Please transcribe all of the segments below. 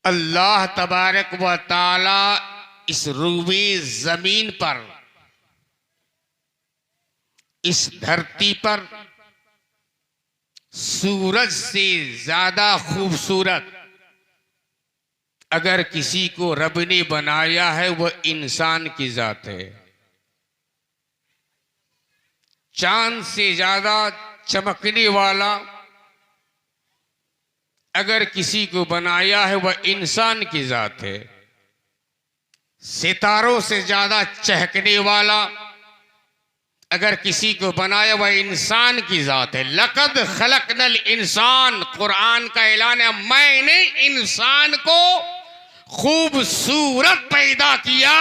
अल्लाह तबारक व ताला इस रुबी जमीन पर, इस धरती पर सूरज से ज्यादा खूबसूरत अगर किसी को रब ने बनाया है वह इंसान की जात है। चांद से ज्यादा चमकने वाला अगर किसी को बनाया है वह इंसान की जात है। सितारों से ज्यादा चहकने वाला अगर किसी को बनाया वह इंसान की जात है। लक़द खलक़नल इंसान, कुरान का ऐलान है, मैंने इंसान को खूबसूरत पैदा किया,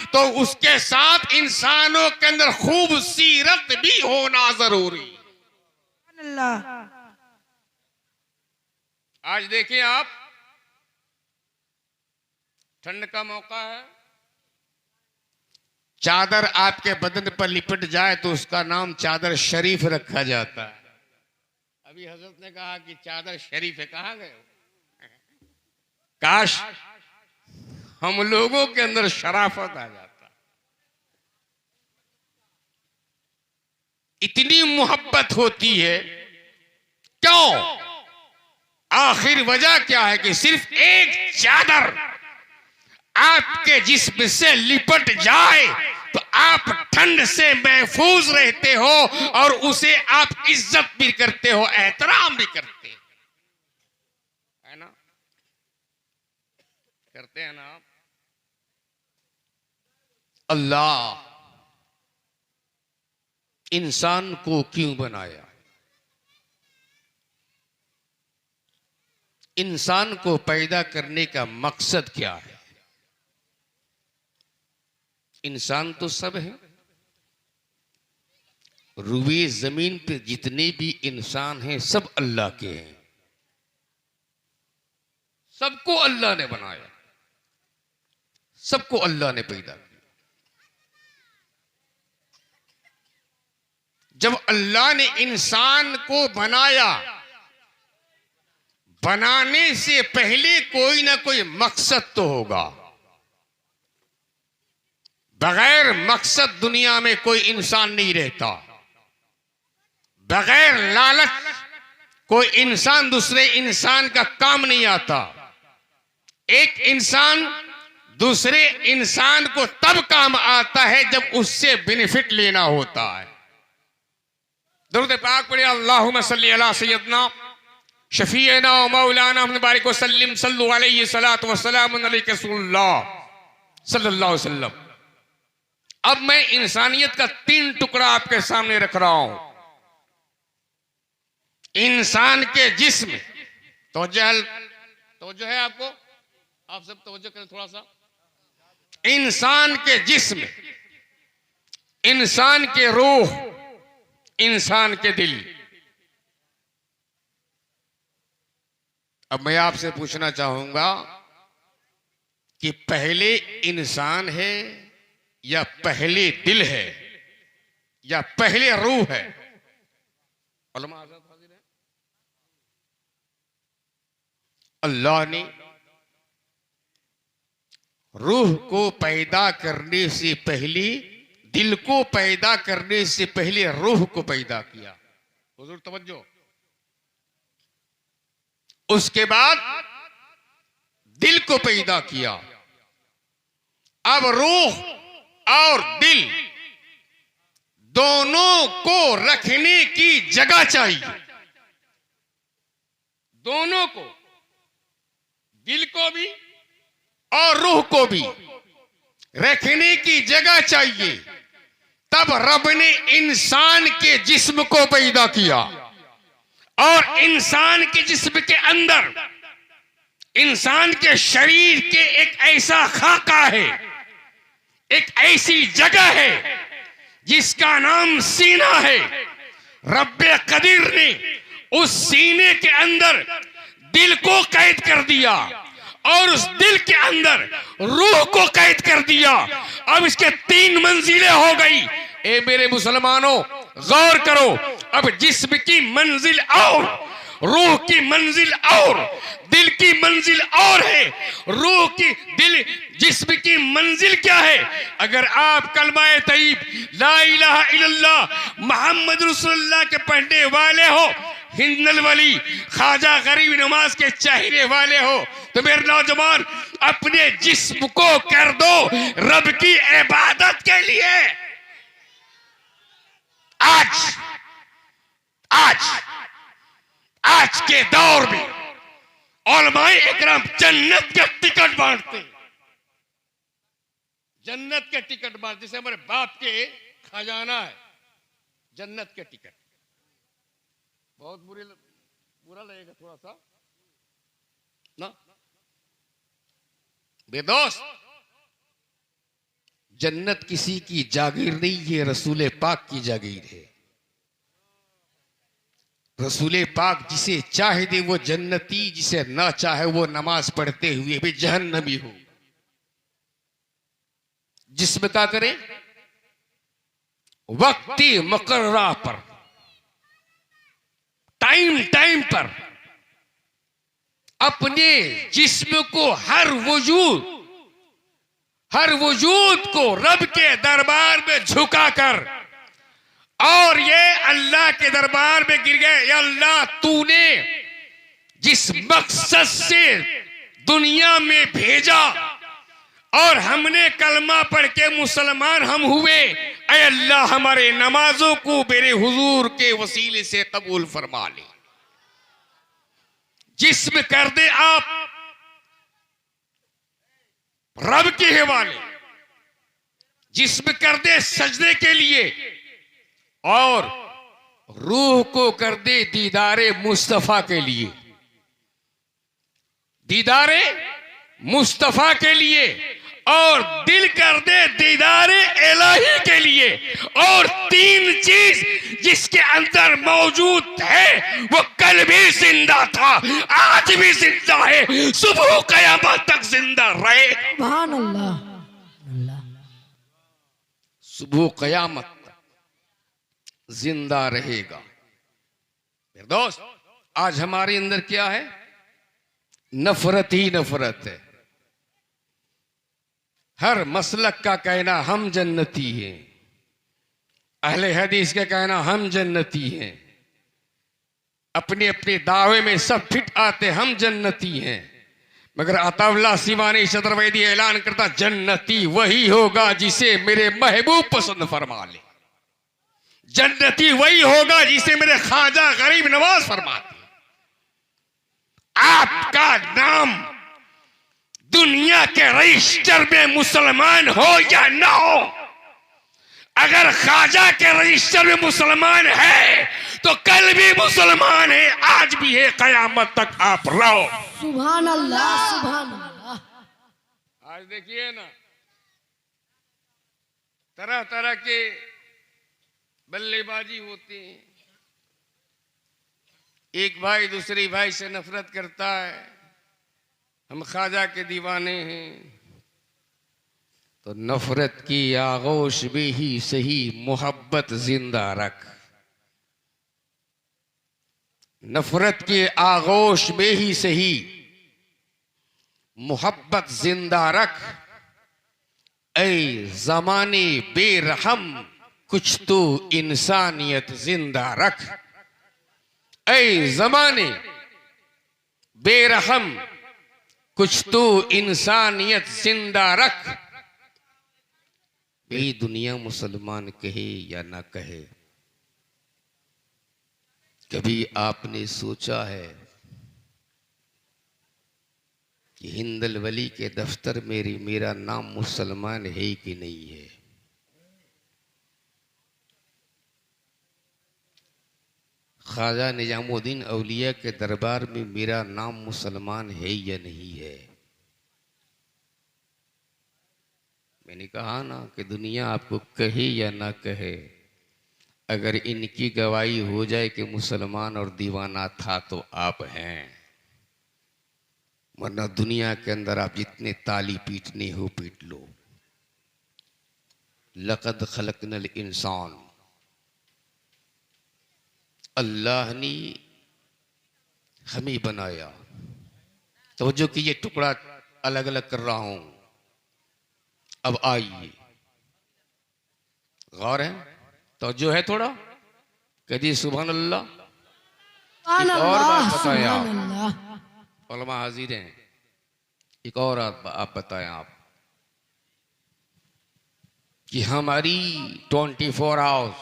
तो उसके साथ इंसानों के अंदर खूबसूरत भी होना जरूरी। अल्लाह। आज देखिए आप, ठंड का मौका है, चादर आपके बदन पर लिपट जाए तो उसका नाम चादर शरीफ रखा जाता है। अभी हजरत ने कहा कि चादर शरीफ है, कहाँ गए? काश हम लोगों के अंदर शराफत आ जाता। इतनी मोहब्बत होती है, क्यों? आखिर वजह क्या है कि सिर्फ एक चादर आपके जिस्म से लिपट जाए तो आप ठंड से महफूज रहते हो और उसे आप इज्जत भी करते हो, एहतराम भी करते है ना? करते हैं ना आप? अल्लाह इंसान को क्यों बनाया? इंसान को पैदा करने का मकसद क्या है? इंसान तो सब है। रुए जमीन पे जितने भी इंसान हैं सब अल्लाह के हैं। सबको अल्लाह ने बनाया, सबको अल्लाह ने पैदा किया। जब अल्लाह ने इंसान को बनाया, बनाने से पहले कोई ना कोई मकसद तो होगा। बगैर मकसद दुनिया में कोई इंसान नहीं रहता। बगैर लालच कोई इंसान दूसरे इंसान का काम नहीं आता। एक इंसान दूसरे इंसान को तब काम आता है जब उससे बेनिफिट लेना होता है। दुरूद पाक पढ़े, अल्लाहुम्मा सल्ली अला सय्यदना शफीअना व मौलाना मुहम्मद बारिक वसल्लिम सल्लल्लाहु अलैहि सलातु वस्सलाम अलैहि रसूलुल्लाह सल्लल्लाहु अलैहि वसल्लम। अब मैं इंसानियत का 3 टुकड़ा आपके सामने रख रहा हूं। इंसान के जिस्म, तवज्जो है आपको? आप सब तवज्जो करें थोड़ा सा। इंसान के जिस्म, इंसान के रूह, इंसान के दिल। अब मैं आपसे पूछना चाहूंगा कि पहले इंसान है या पहले दिल है या पहले रूह है? उलमा हज़रत हाज़िर हैं। अल्लाह ने रूह को पैदा करने से पहले, दिल को पैदा करने से पहले रूह को पैदा किया। हुजूर तवज्जो। उसके बाद दिल को पैदा किया। अब रूह और दिल दोनों को रखने की जगह चाहिए। दोनों को, दिल को भी और रूह को भी रखने की जगह चाहिए। तब रब ने इंसान के जिस्म को पैदा किया और इंसान के जिस्म के अंदर, इंसान के शरीर के एक ऐसा खाका है, एक ऐसी जगह है जिसका नाम सीना है। रब्बे कदीर ने उस सीने के अंदर दिल को कैद कर दिया और उस दिल के अंदर रूह को कैद कर दिया। अब इसके 3 मंजिलें हो गई। ए मेरे मुसलमानों, गौर करो। अब जिस्म की मंजिल और रूह की मंजिल और, दिल की मंजिल और है। रूह की, दिल, जिस्म की मंजिल क्या है? अगर आप कलमाए तैयब ला इलाहा इल्लल्लाह मोहम्मद रसूलुल्लाह के पढ़ने वाले हो, हिंदल वली ख्वाजा गरीब नवाज के चाहने वाले हो, तो मेरे नौजवान अपने जिस्म को कर दो रब की इबादत के लिए। आज आज आज के दौर में उलमाए इकराम जन्नत के टिकट बांटते, जन्नत के टिकट बांटते, जैसे हमारे बाप के खजाना है जन्नत के टिकट। बहुत बुरा लगेगा थोड़ा सा ना बेदोस्त। जन्नत किसी की जागीर नहीं है, रसूल पाक की जागीर है। रसूल पाक जिसे चाहे दे वो जन्नती, जिसे ना चाहे वो नमाज पढ़ते हुए भी जहन्नमी हो। जिस्म का करें वक्ती मुकर्रा पर, टाइम टाइम पर अपने जिस्म को, हर वजूद को रब के दरबार में झुकाकर, और ये अल्लाह के दरबार में गिर गए, या अल्लाह तूने जिस मकसद से दुनिया में भेजा और हमने कलमा पढ़ के मुसलमान हम हुए, ऐ अल्लाह हमारे नमाजों को मेरे हुजूर के वसीले से कबूल फरमा ले। जिस्म कर दे आप रब के हवाले, जिस्म कर दे सजदे के लिए, और रूह को कर दे दीदारे मुस्तफा के लिए, दीदारे मुस्तफा के लिए, और दिल कर दे दीदारे इलाही के लिए। और तीन चीज जिसके अंदर मौजूद है वो कल भी जिंदा था, आज भी जिंदा है, सुबह कयामत तक जिंदा रहे। सुभान अल्लाह। सुबह कयामत तक जिंदा रहेगा। मेरे दोस्त, आज हमारे अंदर क्या है? नफरत ही नफरत है। हर मसलक का कहना हम जन्नती हैं, अहले हदीस का कहना हम जन्नती हैं, अपने अपने दावे में सब फिट आते हम जन्नती हैं, मगर अताउल्लाह सिवानी चतुर्वेदी ऐलान करता जन्नती वही होगा जिसे मेरे महबूब पसंद फरमा ले। जन्नती वही होगा जिसे मेरे ख्वाजा गरीब नवाज फरमाते। आपका नाम दुनिया के रजिस्टर में मुसलमान हो या ना हो, अगर ख्वाजा के रजिस्टर में मुसलमान है तो कल भी मुसलमान है, आज भी है, कयामत तक आप रहो। सुभान अल्लाह, सुभान अल्लाह। आज देखिए ना, तरह तरह के बल्लेबाजी होती है। एक भाई दूसरे भाई से नफरत करता है, हम ख्वाजा के दीवाने हैं, तो नफरत की आगोश में ही सही मोहब्बत जिंदा रख। नफरत के आगोश में ही सही मोहब्बत जिंदा रख। ऐ जमाने बेरहम कुछ तो इंसानियत जिंदा रख। ऐ जमाने बेरहम कुछ तो इंसानियत जिंदा रख। ये दुनिया मुसलमान कहे या ना कहे, कभी आपने सोचा है कि हिंदल वली के दफ्तर में मेरा नाम मुसलमान है कि नहीं है? ख्वाजा निजामुद्दीन औलिया के दरबार में मेरा नाम मुसलमान है या नहीं है? मैंने कहा ना कि दुनिया आपको कहे या ना कहे, अगर इनकी गवाही हो जाए कि मुसलमान और दीवाना था तो आप हैं, वरना दुनिया के अंदर आप जितने ताली पीटने हो पीट लो। लक़द खलक़नल इंसान, अल्लाह ने हम ही बनाया। तो जो कि ये टुकड़ा अलग अलग कर रहा हूं। अब आइए, गौर है तो जो है थोड़ा कदी सुभान अल्लाह। सुभान एक और बात अल्लाह, बताएं आप, सुभान अल्लाह। उलमा हाजिर हैं, एक और आप बताएं आप कि हमारी 24 आवर्स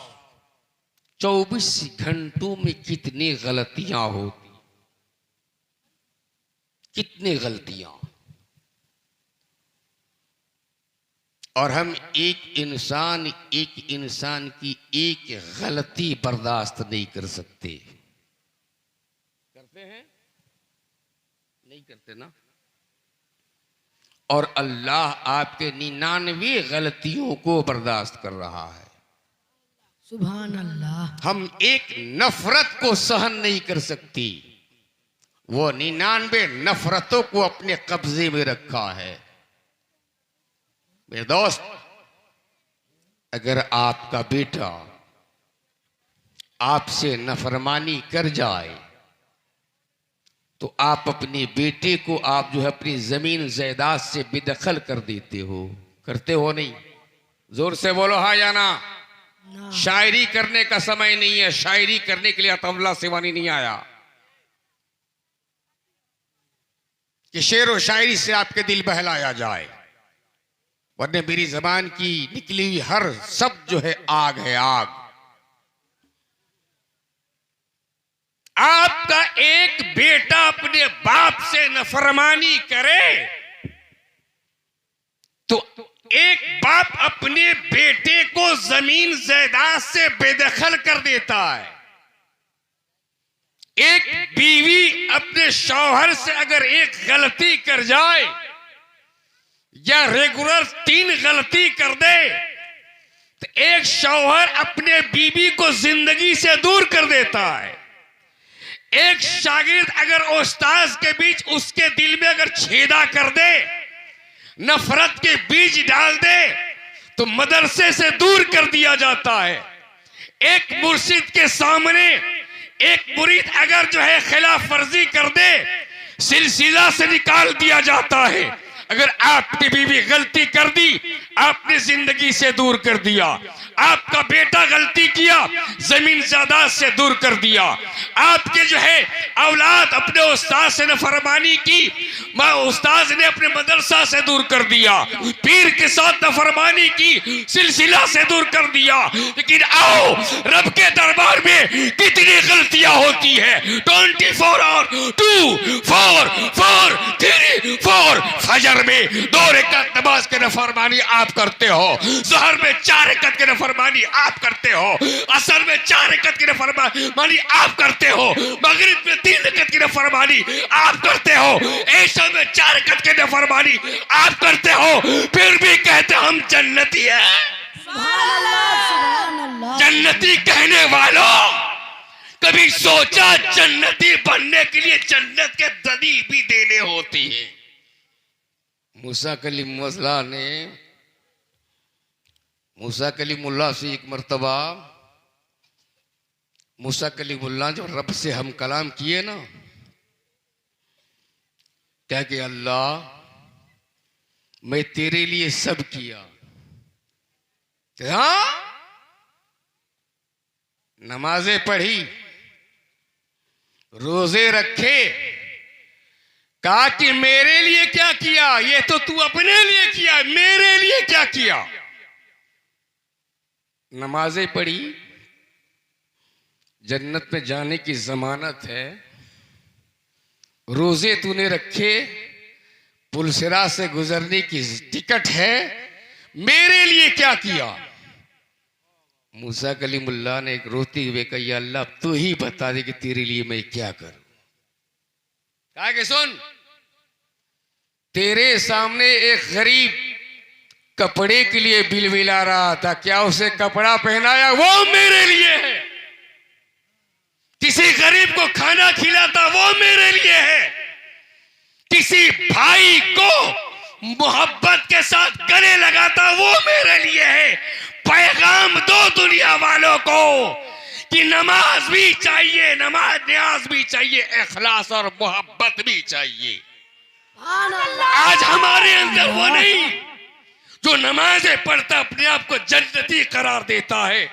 24 घंटों में कितनी गलतियां होती, कितनी गलतियां। और हम एक इंसान की एक गलती बर्दाश्त नहीं कर सकते। करते हैं? नहीं करते ना। और अल्लाह आपके 99 गलतियों को बर्दाश्त कर रहा है। सुभान अल्लाह। हम एक नफरत को सहन नहीं कर सकती, वो 99 नफरतों को अपने कब्जे में रखा है। मेरे दोस्त, अगर आपका बेटा आपसे नफरमानी कर जाए तो आप अपने बेटे को आप जो है अपनी जमीन जायदाद से बेदखल कर देते हो। करते हो नहीं? जोर से बोलो हाँ या ना। ना। शायरी करने का समय नहीं है, शायरी करने के लिए अतवल्ला सिवानी नहीं आया कि शेर व शायरी से आपके दिल बहलाया जाए, वरना मेरी जबान की निकली हुई हर शब्द जो है आग है, आग। आपका एक बेटा अपने बाप से नफरमानी करे तो एक बाप अपने बेटे को जमीन जायदाद से बेदखल कर देता है। एक बीवी अपने शौहर से अगर एक गलती कर जाए या रेगुलर 3 गलती कर दे तो एक शौहर अपने बीवी को जिंदगी से दूर कर देता है। एक शागिर्द अगर उस्ताद के बीच उसके दिल में अगर छेदा कर दे, नफरत के बीज डाल दे तो मदरसे से दूर कर दिया जाता है। एक मुर्शिद के सामने एक मुरीद अगर जो है खिलाफ वर्जी कर दे, सिलसिला से निकाल दिया जाता है। अगर आपकी बीवी गलती कर दी, आपने जिंदगी से दूर कर दिया। आपका बेटा गलती किया, जमीन जायदाद से दूर कर दिया। आपके जो है औलाद अपने उस्ताद से नफरमानी की, माँ उस्ताद ने अपने मदरसा से दूर कर दिया। पीर के साथ नफरमानी की, सिलसिला से दूर कर दिया। लेकिन आओ, रब के दरबार में कितनी गलतियां होती है। 24 और 2 4 4 3 4 फजर में 2 रकात नमाज के नफरमानी आप करते हो, ज़हर में 4 रकात के नफरमानी आप करते हो, असर में 4 रकात की नफरमानी आप करते हो, मगरिब में 3 रकात की नफरमानी आप करते हो, ऐशा में 4 रकात की नफरमानी आप करते हो, फिर भी कहते हम जन्नती हैं। सुभान अल्लाह, सुभान अल्लाह। जन्नती कहने वालों, कभी सोचा जन्नती बनने के लिए जन्नत के दलील भी देने होती है। मूसा कलीमुल्लाह ने मूसा कलीमुल्लाह से एक मर्तबा मूसा कलीमुल्लाह जो रब से हम कलाम किए ना, क्या कि अल्लाह मैं तेरे लिए सब किया। हाँ, नमाजें पढ़ी, रोजे रखे, कहा कि मेरे लिए क्या किया, ये तो तू अपने लिए किया, मेरे लिए क्या किया। नमाजें पढ़ी, जन्नत में जाने की जमानत है। रोजे तूने रखे, पुलसिरा से गुजरने की टिकट है, मेरे लिए क्या किया। मूसा कलीमुल्लाह ने एक रोते हुए कहा, या अल्लाह तू ही बता दे कि तेरे लिए मैं क्या करूं। कहा कि सुन, तेरे सामने एक गरीब कपड़े के लिए बिलबिला रहा था, क्या उसे कपड़ा पहनाया, वो मेरे लिए है। किसी गरीब को खाना खिलाता, वो मेरे लिए है। किसी भाई को मोहब्बत के साथ गले लगाता, वो मेरे लिए है। पैगाम दो दुनिया वालों को कि नमाज भी चाहिए, नमाज न्याज भी चाहिए, इखलास और मोहब्बत भी चाहिए। सुभान अल्लाह। आज हमारे अंदर वो नहीं जो नमाजें पढ़ता अपने आप को जन्नती करार देता है,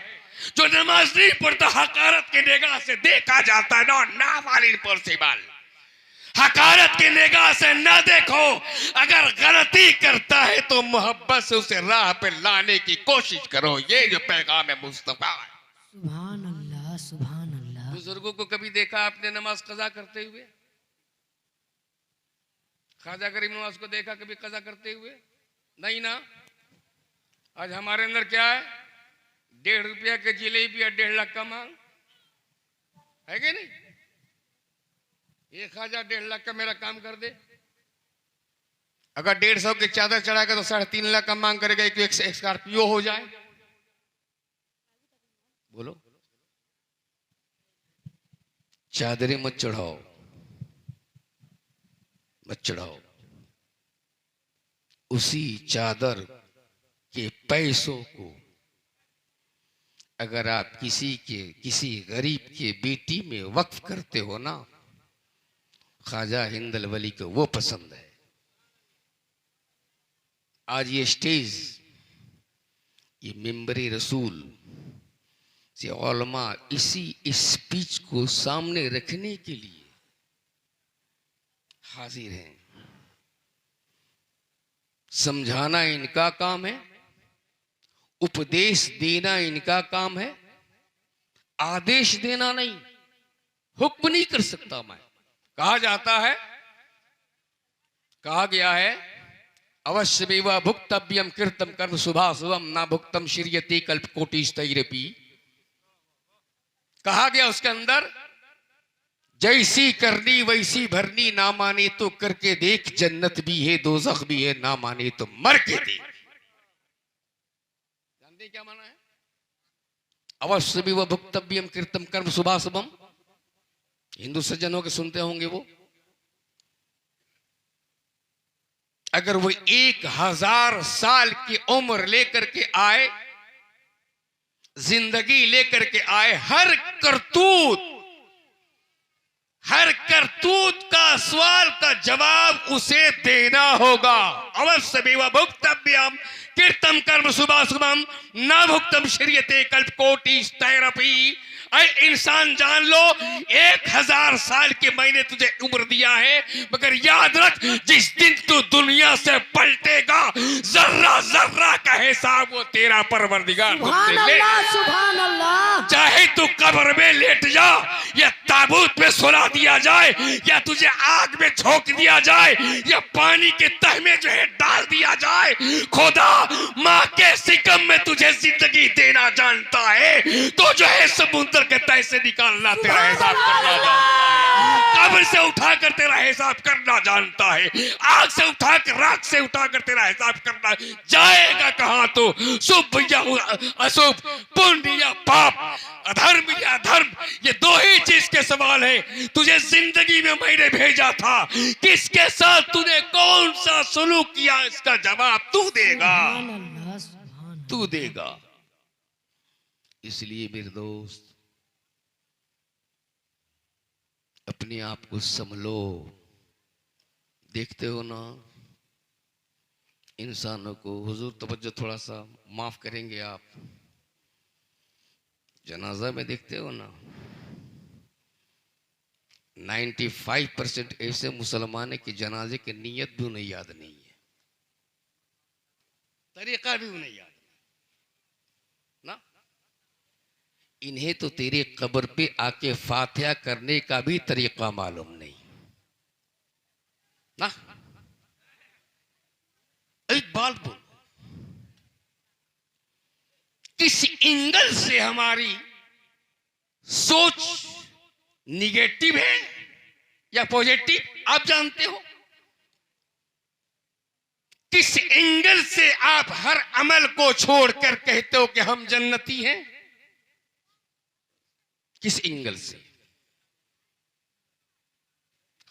जो नमाज नहीं पढ़ता हकारत के निगाह से देखा जाता है। नो नाम इम्पॉसिबल, हकारत की निगाह से ना देखो। अगर गलती करता है तो मोहब्बत से उसे राह पे लाने की कोशिश करो। ये जो पैगाम है मुस्तफा है। सुभान अल्लाह, सुभान अल्लाह। बुजुर्गों को कभी देखा आपने नमाज कज़ा करते हुए? ख्वाजा गरीब नवाज को देखा कभी कज़ा करते हुए? नहीं ना। आज हमारे अंदर क्या है? 1.5 रुपया के जलेबी या 1.5 लाख का मांग है कि नहीं? ये ख्वाजा 1.5 लाख का मेरा काम कर दे। अगर 150 की चादर चढ़ाएगा तो 3.5 लाख का मांग करेगा कि एक स्कॉर्पियो हो जाए। बोलो, चादरें मत चढ़ाओ, मत चढ़ाओ। उसी चादर के पैसों को अगर आप किसी गरीब के बेटी में वक्फ करते हो ना, ख्वाजा हिंदल वली को वो पसंद है। आज ये स्टेज, ये मिंबरी रसूल से उलमा इसी स्पीच को सामने रखने के लिए हाजिर हैं। समझाना इनका काम है, उपदेश देना इनका काम है, आदेश देना नहीं। हुक्म नहीं कर सकता मैं। कहा जाता है, कहा गया है, अवश्य मेवा भुक्तव्यम कृतम कर्म शुभा शुभम ना भुक्तम श्रियते कल्प कोटि स्तैरपि। कहा गया उसके अंदर, जैसी करनी वैसी भरनी, ना माने तो करके देख, जन्नत भी है दोज़ख भी है, ना माने तो मर के देख। जानते क्या माना है? अवश्य मेवा भुक्तव्यम कृतम कर्म शुभा शुभम। हिंदू सज्जनों के सुनते होंगे वो। अगर वो 1000 साल की उम्र लेकर के आए, जिंदगी लेकर के आए, हर करतूत का सवाल का जवाब उसे देना होगा। अवश्य मेवा भुक्तव्यम कृतम कर्म शुभा शुभम न भुक्तम श्रियते कल्प कोटि स्तैरपि। अरे इंसान जान लो, 1000 साल के मैंने तुझे उम्र दिया है, मगर याद रख, जिस दिन तू दुनिया से पलटेगा, जर्रा जर्रा का हिसाब वो तेरा परवरदिगार सुभान अल्लाह, सुभान अल्लाह। चाहे तू कब्र में लेट जा, या ताबूत में सुला दिया जाए, या तुझे आग में झोंक दिया जाए, या पानी के तह में जो है डाल दिया जाए, खुदा माँ के सिकम में तुझे जिंदगी देना जानता है। तो जो है समुद्र के तह से निकालना तेरा हिसाब करना जानता है, कब्र से उठाकर तेरा हिसाब करना जानता है, आग से उठाकर राख से उठाकर तेरा हिसाब करना जाएगा कहां? तो शुभ या अशुभ, पुण्य या पाप, अधर्म या धर्म, ये दो ही चीज के सवाल है। तुझे जिंदगी में मैंने भेजा था, किसके साथ तूने कौन सा सलूक किया, इसका जवाब तू देगा, तू देगा। इसलिए मेरे दोस्त, अपने आप को संभलो। देखते हो ना इंसानों को, हुजूर तवज्जो थोड़ा सा माफ करेंगे आप, जनाजा में देखते हो ना 95% ऐसे मुसलमान है कि जनाजे की नीयत भी उन्हें याद नहीं है, तरीका भी उन्हें याद ना। इन्हें तो तेरे कब्र पे आके फातिहा करने का भी तरीका मालूम नहीं ना। एक बात बोल, किस एंगल से हमारी सोच निगेटिव है या पॉजिटिव, आप जानते हो? किस एंगल से आप हर अमल को छोड़कर कहते हो कि हम जन्नती हैं? किस एंगल से?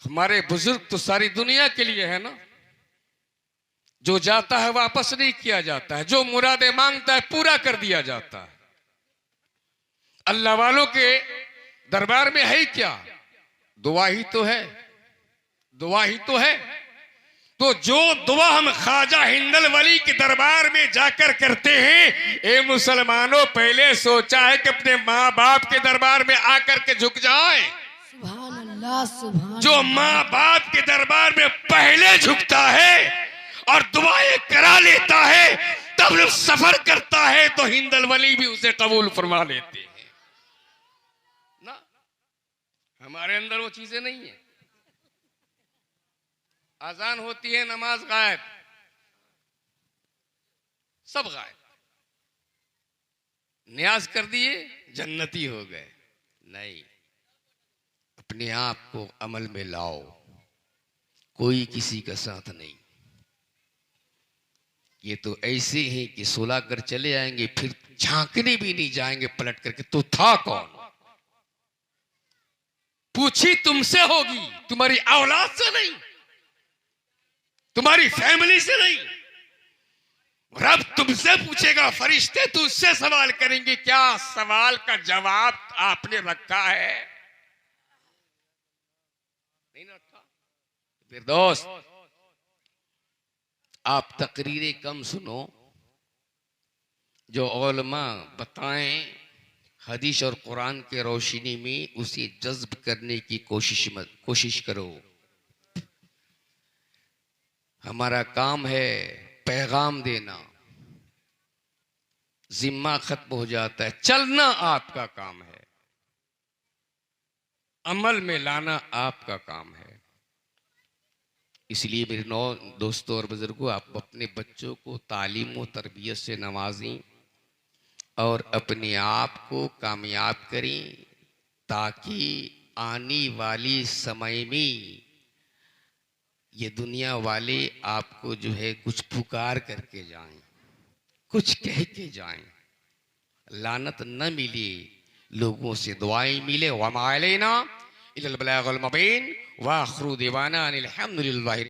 हमारे बुजुर्ग तो सारी दुनिया के लिए है ना। जो जाता है वापस नहीं किया जाता है, जो मुरादे मांगता है पूरा कर दिया जाता है। अल्लाह वालों के दरबार में है क्या? दुआ ही तो है, दुआ ही तो है। तो जो दुआ हम ख्वाजा हिंदल वली के दरबार में जाकर करते हैं, ए मुसलमानों, पहले सोचा है कि अपने माँ बाप के दरबार में आकर के झुक जाए? सुभान अल्लाह सुभान जो माँ बाप के दरबार में पहले झुकता है और दुआएं करा लेता है, तब जब सफर करता है तो हिंदल वली भी उसे कबूल फरमा लेते हैं ना। हमारे अंदर वो चीजें नहीं है। अजान होती है, नमाज गायब, सब गायब। न्याज कर दिए, जन्नती हो गए। नहीं, अपने आप को अमल में लाओ, कोई किसी का साथ नहीं। ये तो ऐसे ही कि सुला कर चले आएंगे, फिर झांकने भी नहीं जाएंगे पलट करके, तो था कौन? पूछी तुमसे होगी, तुम्हारी औलाद से नहीं, तुम्हारी फैमिली से नहीं। रब तुमसे पूछेगा, फरिश्ते तुझसे सवाल करेंगे। क्या सवाल का जवाब आपने रखा है? नहीं रखा। फिर दोस्त, आप तकरीरें कम सुनो, जो उलमा बताएं हदीस और कुरान के रोशनी में उसे जज्ब करने की कोशिश करो। हमारा काम है पैगाम देना, जिम्मा खत्म हो जाता है। चलना आपका काम है, अमल में लाना आपका काम है। इसलिए मेरे दोस्तों और बुजुर्गों, आप अपने बच्चों को तालीम और तरबियत से नवाजें और अपने आप को कामयाब करें, ताकि आने वाली समय में ये दुनिया वाले आपको जो है कुछ पुकार करके जाएं, कुछ कह के जाएं, लानत न मिले, लोगों से दुआएं मिले। वमा अलैना इल्लल बलागुल मुबीन व आखिरु दीवाना अनिल हम्दुलिल्लाहि।